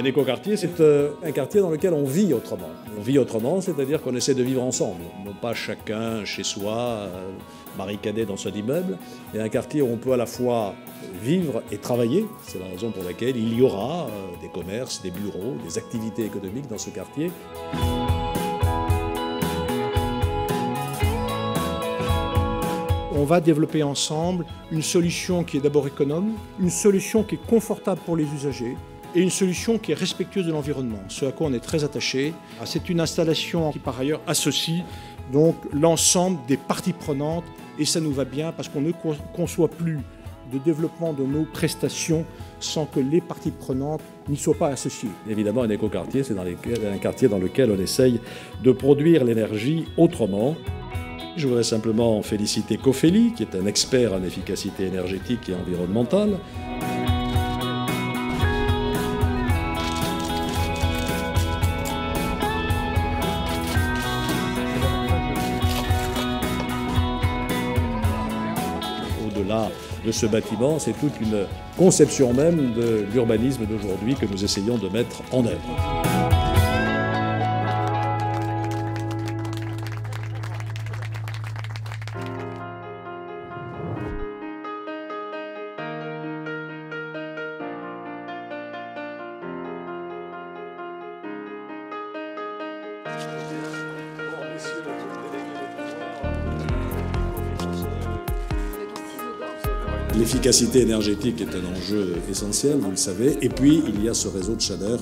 Un écoquartier, c'est un quartier dans lequel on vit autrement. On vit autrement, c'est-à-dire qu'on essaie de vivre ensemble, non pas chacun chez soi, barricadé dans son immeuble, mais un quartier où on peut à la fois vivre et travailler. C'est la raison pour laquelle il y aura des commerces, des bureaux, des activités économiques dans ce quartier. On va développer ensemble une solution qui est d'abord économe, une solution qui est confortable pour les usagers, et une solution qui est respectueuse de l'environnement, ce à quoi on est très attaché. C'est une installation qui par ailleurs associe donc l'ensemble des parties prenantes et ça nous va bien parce qu'on ne conçoit plus de développement de nos prestations sans que les parties prenantes n'y soient pas associées. Évidemment, un écoquartier, c'est un quartier dans lequel on essaye de produire l'énergie autrement. Je voudrais simplement féliciter Cofeli, qui est un expert en efficacité énergétique et environnementale. Au-delà de ce bâtiment, c'est toute une conception même de l'urbanisme d'aujourd'hui que nous essayons de mettre en œuvre. L'efficacité énergétique est un enjeu essentiel, vous le savez, et puis il y a ce réseau de chaleur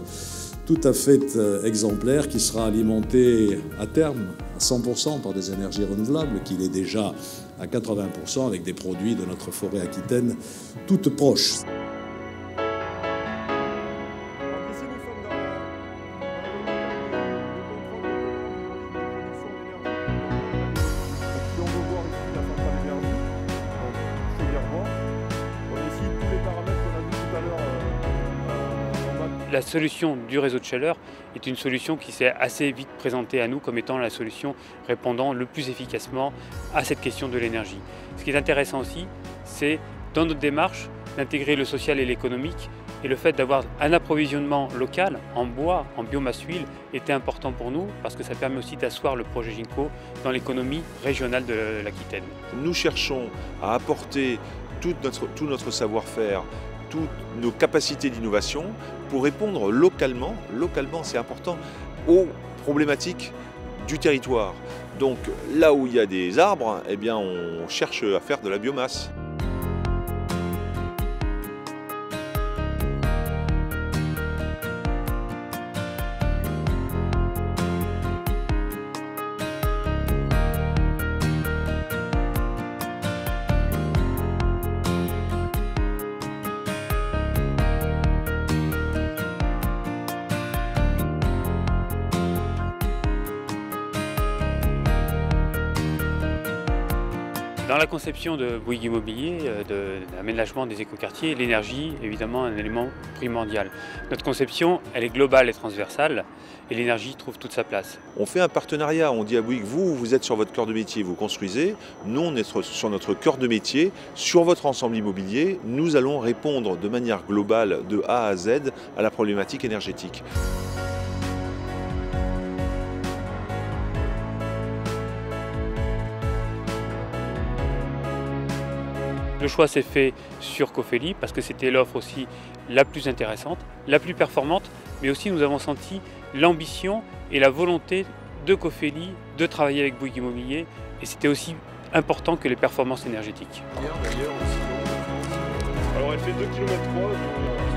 tout à fait exemplaire qui sera alimenté à terme à 100% par des énergies renouvelables, qu'il est déjà à 80% avec des produits de notre forêt aquitaine toutes proches. La solution du réseau de chaleur est une solution qui s'est assez vite présentée à nous comme étant la solution répondant le plus efficacement à cette question de l'énergie. Ce qui est intéressant aussi, c'est dans notre démarche d'intégrer le social et l'économique, et le fait d'avoir un approvisionnement local en bois, en biomasse huile, était important pour nous parce que ça permet aussi d'asseoir le projet Ginko dans l'économie régionale de l'Aquitaine. Nous cherchons à apporter tout notre savoir-faire, toutes nos capacités d'innovation pour répondre localement c'est important, aux problématiques du territoire. Donc là où il y a des arbres, eh bien, on cherche à faire de la biomasse. Dans la conception de Bouygues Immobilier, de l'aménagement des écoquartiers, l'énergie est évidemment un élément primordial. Notre conception, elle est globale et transversale et l'énergie trouve toute sa place. On fait un partenariat, on dit à Bouygues, vous êtes sur votre cœur de métier, vous construisez, nous on est sur notre cœur de métier, sur votre ensemble immobilier, nous allons répondre de manière globale de A à Z à la problématique énergétique. Le choix s'est fait sur Cofeli parce que c'était l'offre aussi la plus intéressante, la plus performante, mais aussi nous avons senti l'ambition et la volonté de Cofeli de travailler avec Bouygues Immobilier et c'était aussi important que les performances énergétiques. Alors elle fait 2,3 km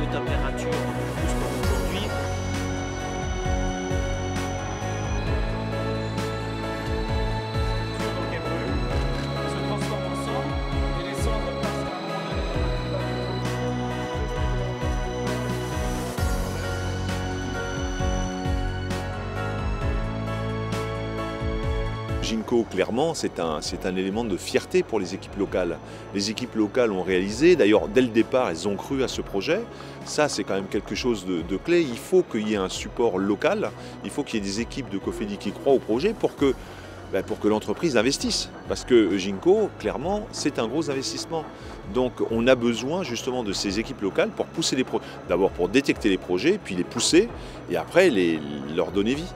de température plus pour aujourd'hui. Ginko, clairement, c'est un élément de fierté pour les équipes locales. Les équipes locales ont réalisé, d'ailleurs, dès le départ, elles ont cru à ce projet. Ça, c'est quand même quelque chose de clé. Il faut qu'il y ait un support local, il faut qu'il y ait des équipes de Cofeli qui croient au projet pour que pour que l'entreprise investisse. Parce que Ginko, clairement, c'est un gros investissement. Donc on a besoin justement de ces équipes locales pour pousser les projets. D'abord pour détecter les projets, puis les pousser, et après leur donner vie.